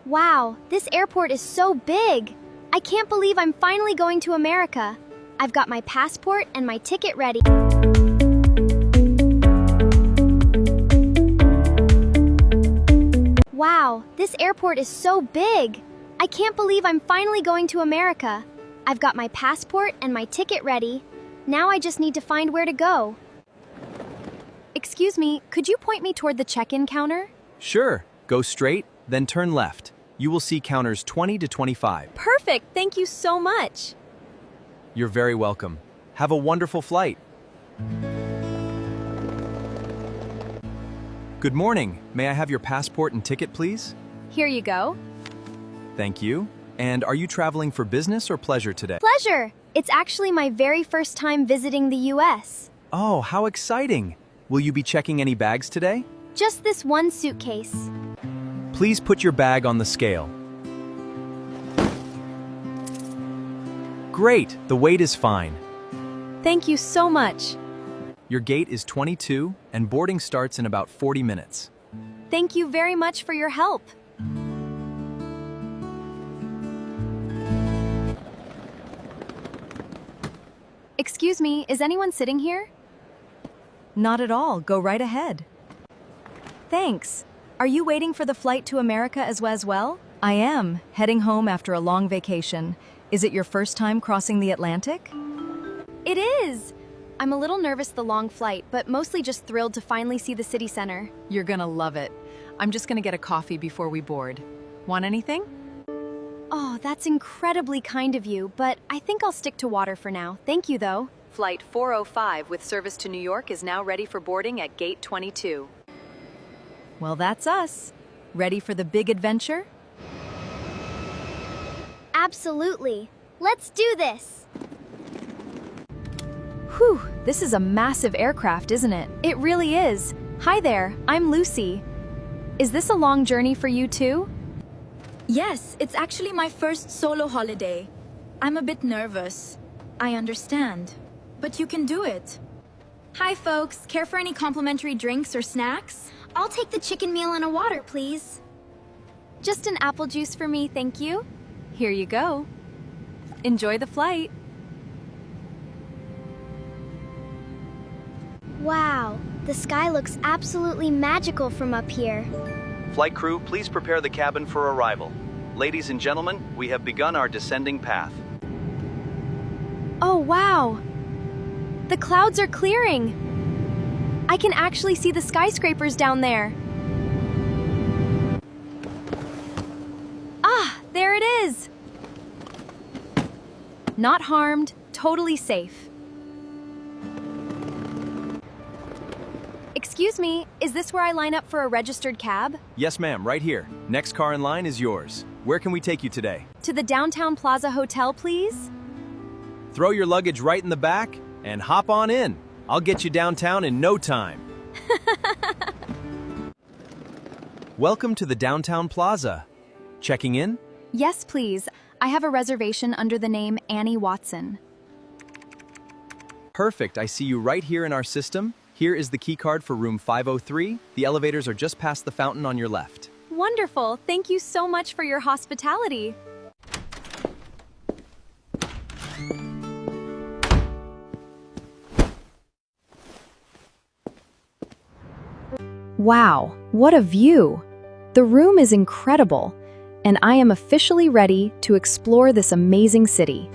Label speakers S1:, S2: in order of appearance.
S1: Wow, this airport is so big! I can't believe I'm finally going to America. I've got my passport and my ticket ready. Wow, this airport is so big! I can't believe I'm finally going to America. I've got my passport and my ticket ready. Now I just need to find where to go. Excuse me, could you point me toward the check-in counter?
S2: Sure, go straight, then turn left. You will see counters 20 to 25.
S1: Perfect, thank you so much.
S2: You're very welcome. Have a wonderful flight. Good morning. May I have your passport and ticket, please?
S1: Here you go.
S2: Thank you. And are you traveling for business or pleasure today?
S1: Pleasure! It's actually my very first time visiting the US.
S2: Oh, how exciting! Will you be checking any bags today?
S1: Just this one suitcase.
S2: Please put your bag on the scale. Great, the weight is fine.
S1: Thank you so much.
S2: Your gate is 22 and boarding starts in about 40 minutes.
S1: Thank you very much for your help. Excuse me, is anyone sitting here?
S3: Not at all. Go right ahead.
S1: Thanks. Are you waiting for the flight to America as well?
S3: I am, heading home after a long vacation. Is it your first time crossing the Atlantic?
S1: It is! I'm a little nervous the long flight, but mostly just thrilled to finally see the city center.
S3: You're gonna love it. I'm just gonna get a coffee before we board. Want anything?
S1: Oh, that's incredibly kind of you, but I think I'll stick to water for now. Thank you, though.
S3: Flight 405 with service to New York is now ready for boarding at gate 22. Well, that's us. Ready for the big adventure?
S1: Absolutely. Let's do this!
S3: Whew, this is a massive aircraft, isn't it?
S1: It really is. Hi there, I'm Lucy. Is this a long journey for you too?
S4: Yes, it's actually my first solo holiday. I'm a bit nervous. I understand. But you can do it. Hi, folks. Care for any complimentary drinks or snacks?
S1: I'll take the chicken meal and a water, please. Just an apple juice for me, thank you.
S3: Here you go. Enjoy the flight.
S1: Wow, the sky looks absolutely magical from up here.
S2: Flight crew, please prepare the cabin for arrival. Ladies and gentlemen, we have begun our descending path.
S1: Oh, wow! The clouds are clearing! I can actually see the skyscrapers down there. Ah, there it is! Not harmed, totally safe. Excuse me, is this where I line up for a registered cab?
S2: Yes, ma'am, right here. Next car in line is yours. Where can we take you today?
S1: To the Downtown Plaza Hotel, please?
S2: Throw your luggage right in the back and hop on in. I'll get you downtown in no time. Welcome to the Downtown Plaza. Checking in?
S1: Yes, please. I have a reservation under the name Annie Watson.
S2: Perfect, I see you right here in our system. Here is the key card for room 503. The elevators are just past the fountain on your left.
S1: Wonderful. Thank you so much for your hospitality.
S3: Wow, what a view! The room is incredible, and I am officially ready to explore this amazing city.